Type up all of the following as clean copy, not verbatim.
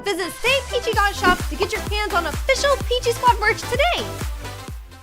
Visit staypeachy.shop to get your hands on official Peachy Squad merch today.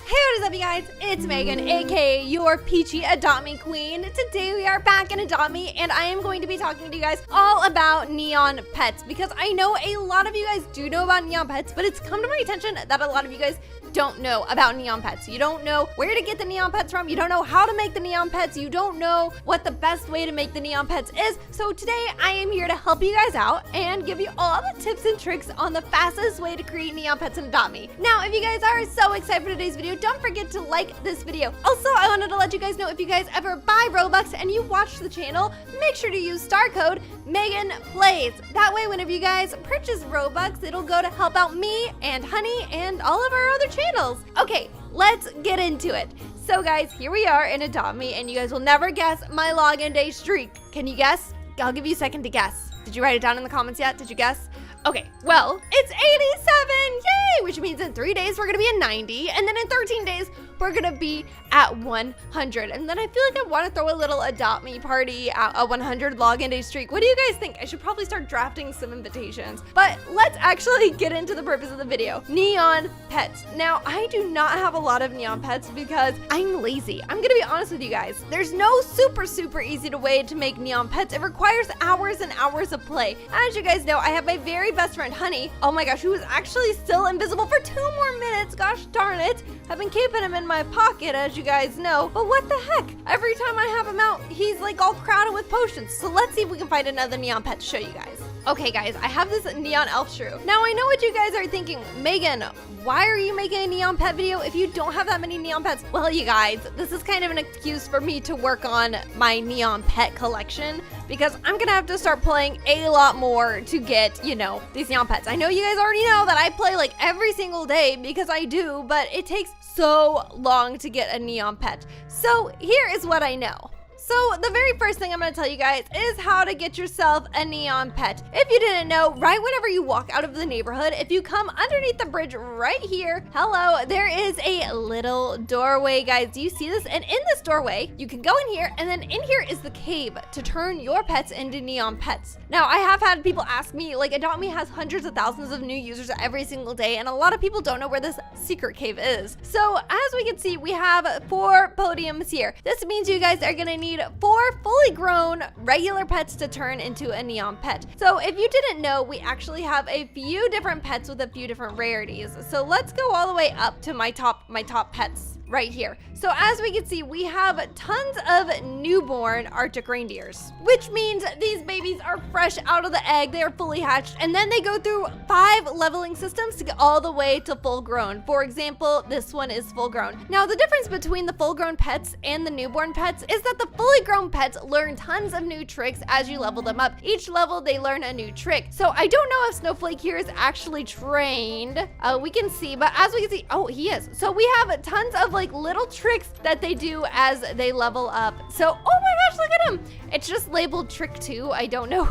Hey, what is up, you guys? It's Megan, aka your Peachy Adopt Me Queen. Today we are back in Adopt Me, and I am going to be talking to you guys all about neon pets, because I know a lot of you guys do know about neon pets, but it's come to my attention that a lot of you guys don't know about neon pets. You don't know where to get the neon pets from. You don't know how to make the neon pets. You don't know what the best way to make the neon pets is. So today I am here to help you guys out and give you all the tips and tricks on the fastest way to create neon pets in Adopt Me. Now, if you guys are so excited for today's video, don't forget to like this video. Also, I wanted to let you guys know, if you guys ever buy Robux and you watch the channel, make sure to use star code MeganPlays. That way, whenever you guys purchase Robux, it'll go to help out me and Honey and all of our other channels. Okay, let's get into it. So guys, here we are in Adopt Me, and you guys will never guess my login day streak. Can you guess? I'll give you a second to guess. Did you write it down in the comments yet? Did you guess? Okay, well, it's 87, yay! Which means in 3 days we're gonna be at 90, and then in 13 days we're gonna be at 100. And then I feel like I wanna throw a little Adopt Me party at a 100 login day streak. What do you guys think? I should probably start drafting some invitations. But let's actually get into the purpose of the video. Neon pets. Now, I do not have a lot of neon pets because I'm lazy. I'm gonna be honest with you guys. There's no super easy way to make neon pets. It requires hours and hours of play. As you guys know, I have my very best friend, Honey. Oh my gosh, who is actually still invisible for 2 more minutes. Gosh darn it. I've been keeping him in my pocket, as you guys know. But what the heck? Every time I have him out, he's like all crowded with potions. So let's see if we can find another neon pet to show you guys. Okay guys, I have this neon elf shrew. Now I know what you guys are thinking. Megan, why are you making a neon pet video if you don't have that many neon pets? Well, you guys, this is kind of an excuse for me to work on my neon pet collection, because I'm gonna have to start playing a lot more to get, you know, these neon pets. I know you guys already know that I play like every single day, because I do, but it takes so long to get a neon pet. So here is what I know. So the very first thing I'm going to tell you guys is how to get yourself a neon pet. If you didn't know, right whenever you walk out of the neighborhood, if you come underneath the bridge right here, hello, there is a little doorway, guys. Do you see this? And in this doorway, you can go in here, and then in here is the cave to turn your pets into neon pets. Now, I have had people ask me, like, Adopt Me has hundreds of thousands of new users every single day, and a lot of people don't know where this secret cave is. So as we can see, we have 4 podiums here. This means you guys are going to need 4 fully grown regular pets to turn into a neon pet. So if you didn't know, we actually have a few different pets with a few different rarities. So let's go all the way up to my top pets right here. So as we can see, we have tons of newborn Arctic reindeers, which means these babies are fresh out of the egg. They are fully hatched, and then they go through 5 leveling systems to get all the way to full grown. For example, this one is full grown. Now, the difference between the full grown pets and the newborn pets is that the fully grown pets learn tons of new tricks as you level them up. Each level, they learn a new trick. So I don't know if Snowflake here is actually trained. We can see, but as we can see, oh, he is. So we have tons of like little tricks that they do as they level up. So, oh my gosh, look at him. It's just labeled trick 2. I don't know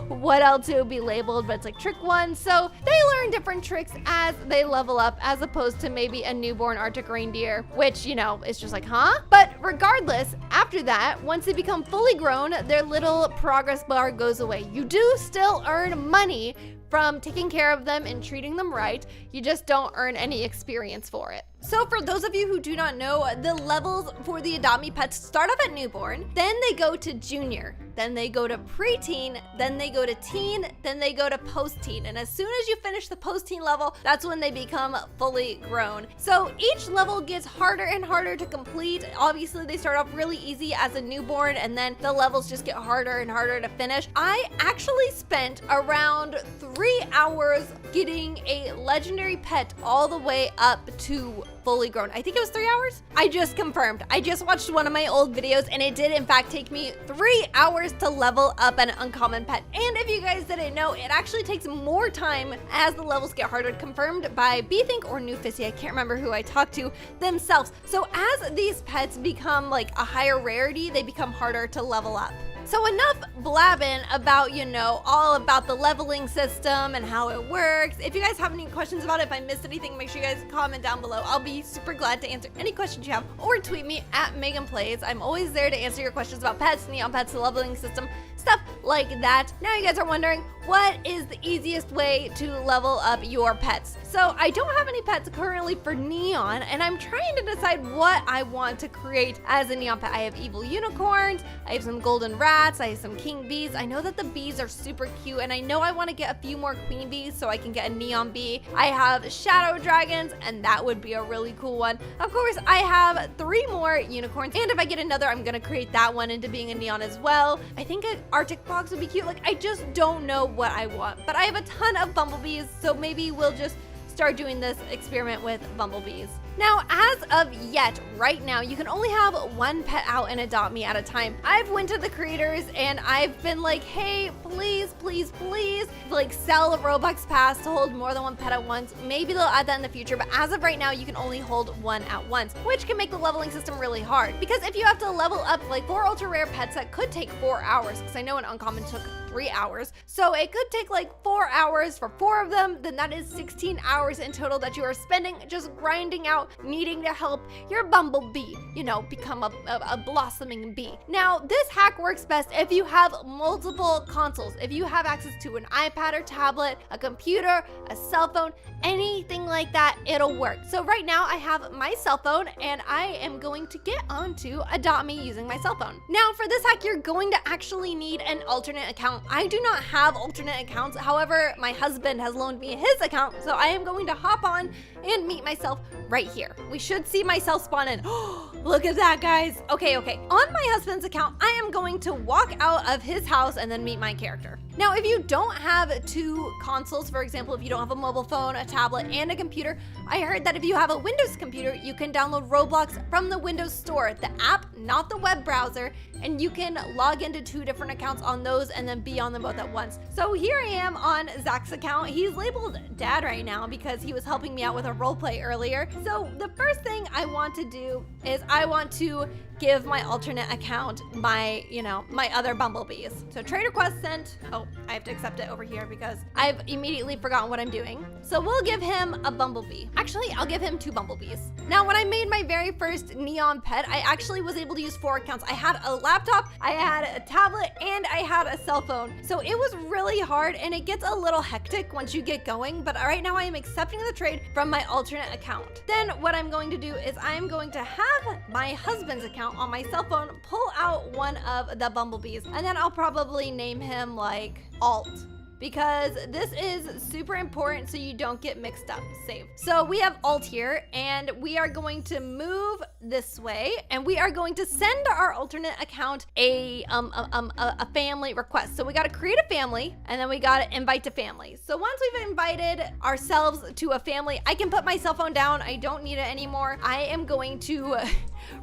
what else it would be labeled, but it's like trick 1. So they learn different tricks as they level up, as opposed to maybe a newborn Arctic reindeer, which, you know, is just like, huh? But regardless, after that, once they become fully grown, their little progress bar goes away. You do still earn money from taking care of them and treating them right. You just don't earn any experience for it. So for those of you who do not know, the levels for the Adopt Me pets start off at newborn, then they go to junior, then they go to preteen, then they go to teen, then they go to post-teen. And as soon as you finish the post-teen level, that's when they become fully grown. So each level gets harder and harder to complete. Obviously, they start off really easy as a newborn, and then the levels just get harder and harder to finish. I actually spent around 3 hours getting a legendary pet all the way up to fully grown. I think it was 3 hours. I just confirmed. I just watched one of my old videos, and it did in fact take me 3 hours to level up an uncommon pet. And if you guys didn't know, it actually takes more time as the levels get harder, confirmed by BThink or Newfissy. I can't remember who I talked to themselves. So as these pets become like a higher rarity, they become harder to level up. So enough blabbing about, you know, all about the leveling system and how it works. If you guys have any questions about it, if I missed anything, make sure you guys comment down below. I'll be super glad to answer any questions you have, or tweet me at MeganPlays. I'm always there to answer your questions about pets, neon pets, the leveling system, stuff stuff like that. Now you guys are wondering, what is the easiest way to level up your pets? So I don't have any pets currently for Neon, and I'm trying to decide what I want to create as a Neon pet. I have evil unicorns, I have some golden rats, I have some king bees. I know that the bees are super cute, and I know I want to get a few more queen bees so I can get a neon bee. I have shadow dragons, and that would be a really cool one. Of course, I have 3 more unicorns, and if I get another, I'm gonna create that one into being a neon as well. I think an Arctic fox would be cute. Like, I just don't know what I want, but I have a ton of bumblebees, so maybe we'll just start doing this experiment with bumblebees. Now, as of yet, right now, you can only have 1 pet out in Adopt Me at a time. I've went to the creators and I've been like, hey, please, please, please, like sell a Robux pass to hold more than 1 pet at once. Maybe they'll add that in the future, but as of right now, you can only hold 1 at once, which can make the leveling system really hard. Because if you have to level up like 4 ultra rare pets, that could take 4 hours, because I know an uncommon took 3 hours. So it could take like 4 hours for 4 of them, then that is 16 hours in total that you are spending just grinding out, needing to help your bumblebee, you know, become a blossoming bee. Now, this hack works best if you have multiple consoles. If you have access to an iPad or tablet, a computer, a cell phone, anything like that, it'll work. So right now I have my cell phone and I am going to get onto Adopt Me using my cell phone. Now for this hack, you're going to actually need an alternate account. I do not have alternate accounts. However, my husband has loaned me his account, so I am going to hop on and meet myself right here. We should see myself spawn in. Look at that, guys. Okay. On my husband's account, I am going to walk out of his house and then meet my character. Now, if you don't have 2 consoles, for example, if you don't have a mobile phone, a tablet, and a computer, I heard that if you have a Windows computer, you can download Roblox from the Windows Store, the app, not the web browser, and you can log into 2 different accounts on those and then be on them both at once. So here I am on Zach's account. He's labeled Dad right now because he was helping me out with a roleplay earlier. So the first thing I want to do is I want to give my alternate account my other bumblebees. So trade request sent. Oh, I have to accept it over here because I've immediately forgotten what I'm doing. So we'll give him a bumblebee. Actually, I'll give him 2 bumblebees. Now, when I made my very first neon pet, I actually was able to use 4 accounts. I had a laptop, I had a tablet, and I had a cell phone. So it was really hard and it gets a little hectic once you get going, but right now I am accepting the trade from my alternate account. Then what I'm going to do is I'm going to have my husband's account on my cell phone pull out one of the bumblebees, and then I'll probably name him like Alt, because this is super important so you don't get mixed up. Save. So we have Alt here, and we are going to move this way, and we are going to send our alternate account a family request. So we got to create a family, and then we got to invite to family. So once we've invited ourselves to a family, I can put my cell phone down. I don't need it anymore. I am going to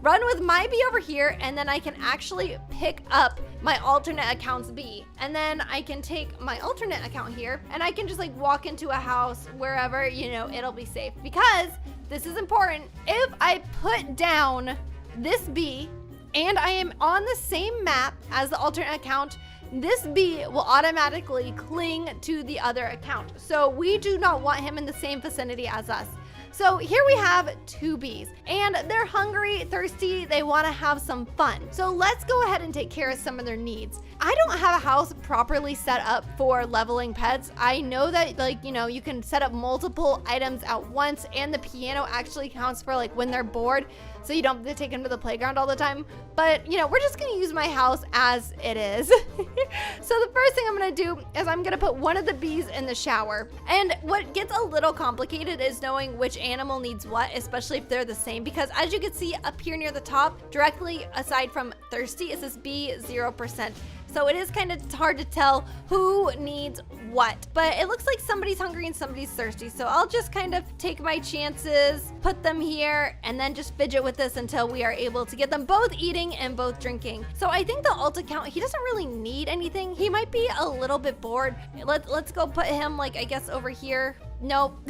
run with my bee over here, and then I can actually pick up my alternate account's bee, and then I can take my alternate account here and I can just like walk into a house wherever, you know, it'll be safe. Because this is important, if I put down this bee and I am on the same map as the alternate account, this bee will automatically cling to the other account. So we do not want him in the same vicinity as us. So here we have 2 bees, and they're hungry, thirsty, they want to have some fun. So let's go ahead and take care of some of their needs. I don't have a house properly set up for leveling pets. I know that, like, you know, you can set up multiple items at once, and the piano actually counts for like when they're bored, so you don't have to take them to the playground all the time. But, you know, we're just gonna use my house as it is. So the first thing I'm gonna do is I'm gonna put one of the bees in the shower. And what gets a little complicated is knowing which animal needs what, especially if they're the same, because as you can see up here near the top, directly aside from thirsty, is this bee 0%. So it is kind of hard to tell who needs what, but it looks like somebody's hungry and somebody's thirsty. So I'll just kind of take my chances, put them here, and then just fidget with this until we are able to get them both eating and both drinking. So I think the alt account, he doesn't really need anything. He might be a little bit bored. Let's go put him, like, I guess over here. Nope.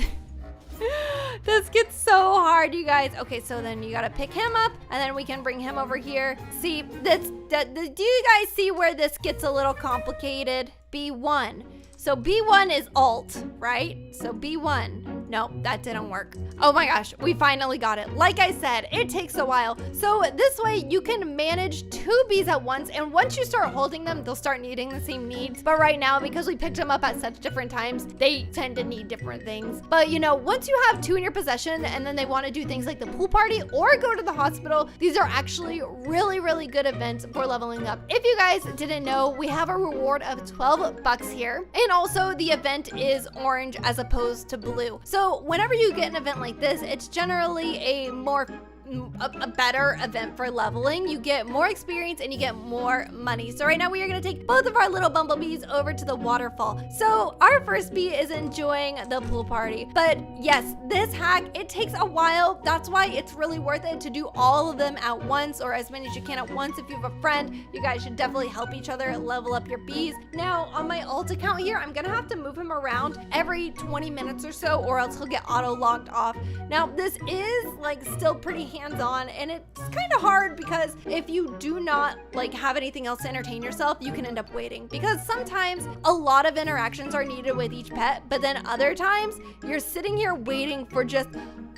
This gets so hard, you guys. Okay, so then you gotta pick him up, and then we can bring him over here. See, do you guys see where this gets a little complicated? B1. So B1 is alt, right? So B1. No, that didn't work. Oh my gosh, we finally got it. Like I said, it takes a while. So this way you can manage 2 bees at once, and once you start holding them, they'll start needing the same needs. But right now, because we picked them up at such different times, they tend to need different things. But you know, once you have 2 in your possession and then they want to do things like the pool party or go to the hospital, these are actually really, really good events for leveling up. If you guys didn't know, we have a reward of 12 bucks here. And also the event is orange as opposed to blue. So whenever you get an event like this, it's generally a better event for leveling. You get more experience and you get more money. So right now we are going to take both of our little bumblebees over to the waterfall. So our first bee is enjoying the pool party. But yes, this hack, it takes a while. That's why it's really worth it to do all of them at once, or as many as you can at once. If you have a friend, you guys should definitely help each other level up your bees. Now on my alt account here, I'm gonna have to move him around every 20 minutes or so, or else he'll get auto logged off. Now this is like still pretty hands-on, and it's kind of hard because if you do not like have anything else to entertain yourself, you can end up waiting, because sometimes a lot of interactions are needed with each pet, but then other times you're sitting here waiting for just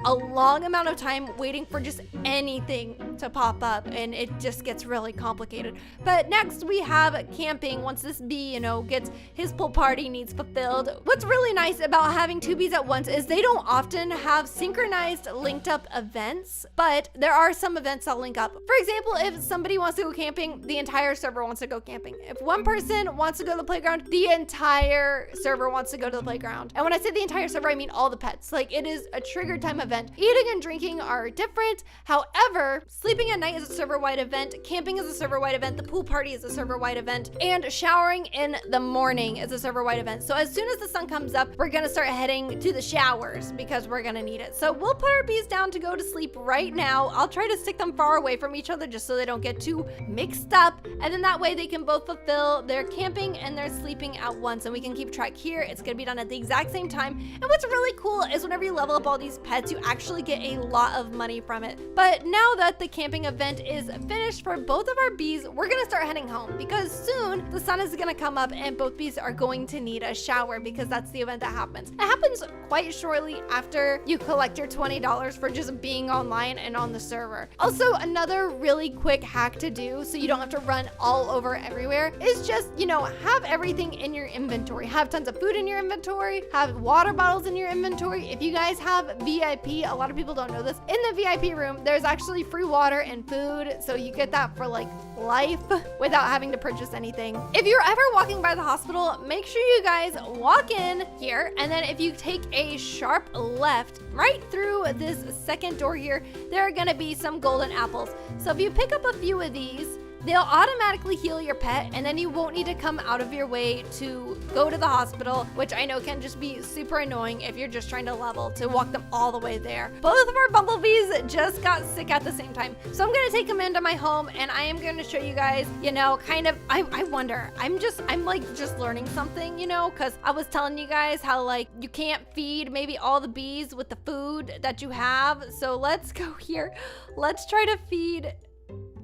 a long amount of time, waiting for just anything to pop up, and it just gets really complicated. But next we have camping. Once this bee, you know, gets his pool party needs fulfilled. What's really nice about having 2 bees at once is they don't often have synchronized linked up events, but there are some events that link up. For example, if somebody wants to go camping, the entire server wants to go camping. If one person wants to go to the playground, the entire server wants to go to the playground. And when I say the entire server, I mean all the pets. Like, it is a triggered time event. Eating and drinking are different. However, sleeping at night is a server-wide event, camping is a server-wide event, the pool party is a server-wide event, and showering in the morning is a server-wide event. So as soon as the sun comes up, we're gonna start heading to the showers because we're gonna need it. So we'll put our bees down to go to sleep right now. I'll try to stick them far away from each other just so they don't get too mixed up, and then that way they can both fulfill their camping and their sleeping at once, and we can keep track here. It's gonna be done at the exact same time. And what's really cool is whenever you level up all these pets, you actually get a lot of money from it. But now that the camping event is finished for both of our bees, we're gonna start heading home, because soon the sun is gonna come up and both bees are going to need a shower, because that's the event that happens. It happens quite shortly after you collect your $20 for just being online and on the server. Also, another really quick hack to do so you don't have to run all over everywhere is just, you know, have everything in your inventory. Have tons of food in your inventory, have water bottles in your inventory. If you guys have VIP, a lot of people don't know this, in the VIP room, there's actually free water and food, so you get that for like life without having to purchase anything. If you're ever walking by the hospital, make sure you guys walk in here, and then if you take a sharp left right through this second door here, there are gonna be some golden apples. So if you pick up a few of these, they'll automatically heal your pet, and then you won't need to come out of your way to go to the hospital, which I know can just be super annoying if you're just trying to level to walk them all the way there. Both of our bumblebees just got sick at the same time, so I'm gonna take them into my home, and I am gonna show you guys, you know, kind of, I wonder, I'm like just learning something, you know, because I was telling you guys how like you can't feed maybe all the bees with the food that you have. So let's go here. Let's try to feed,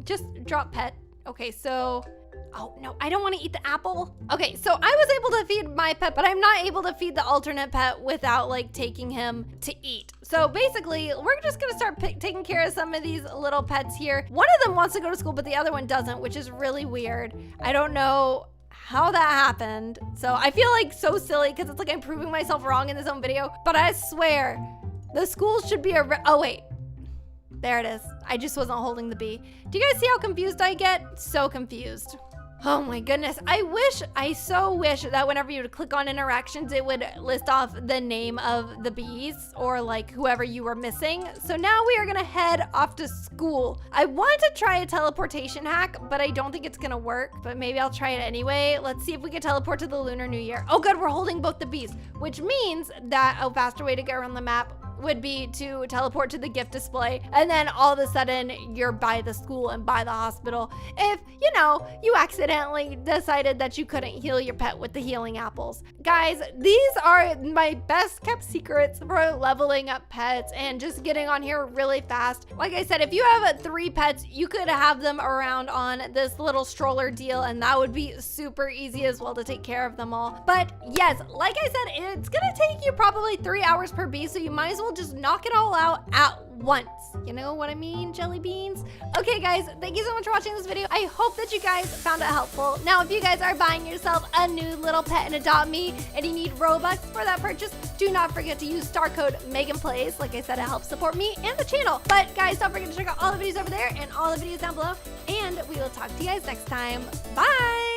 just drop pet. Okay, so, oh no, I don't want to eat the apple. Okay, so I was able to feed my pet, but I'm not able to feed the alternate pet without like taking him to eat. So basically, we're just gonna start taking care of some of these little pets here. One of them wants to go to school, but the other one doesn't, which is really weird. I don't know how that happened. So I feel like so silly because it's like I'm proving myself wrong in this own video, but I swear the school should be oh wait. There it is. I just wasn't holding the bee. Do you guys see how confused I get? So confused. Oh my goodness. I so wish that whenever you would click on interactions, it would list off the name of the bees or like whoever you were missing. So now we are gonna head off to school. I wanted to try a teleportation hack, but I don't think it's gonna work, but maybe I'll try it anyway. Let's see if we can teleport to the Lunar New Year. Oh good, we're holding both the bees, which means that a faster way to get around the map would be to teleport to the gift display, and then all of a sudden you're by the school and by the hospital if, you know, you accidentally decided that you couldn't heal your pet with the healing apples. Guys, these are my best kept secrets for leveling up pets and just getting on here really fast. Like I said, if you have 3 pets, you could have them around on this little stroller deal, and that would be super easy as well to take care of them all. But yes, like I said, it's gonna take you probably 3 hours per bee, so you might as well just knock it all out at once. You know what I mean, jelly beans? Okay, guys, thank you so much for watching this video. I hope that you guys found it helpful. Now, if you guys are buying yourself a new little pet and Adopt Me, and you need Robux for that purchase, do not forget to use star code MeganPlays. Like I said, it helps support me and the channel. But guys, don't forget to check out all the videos over there and all the videos down below. And we will talk to you guys next time. Bye!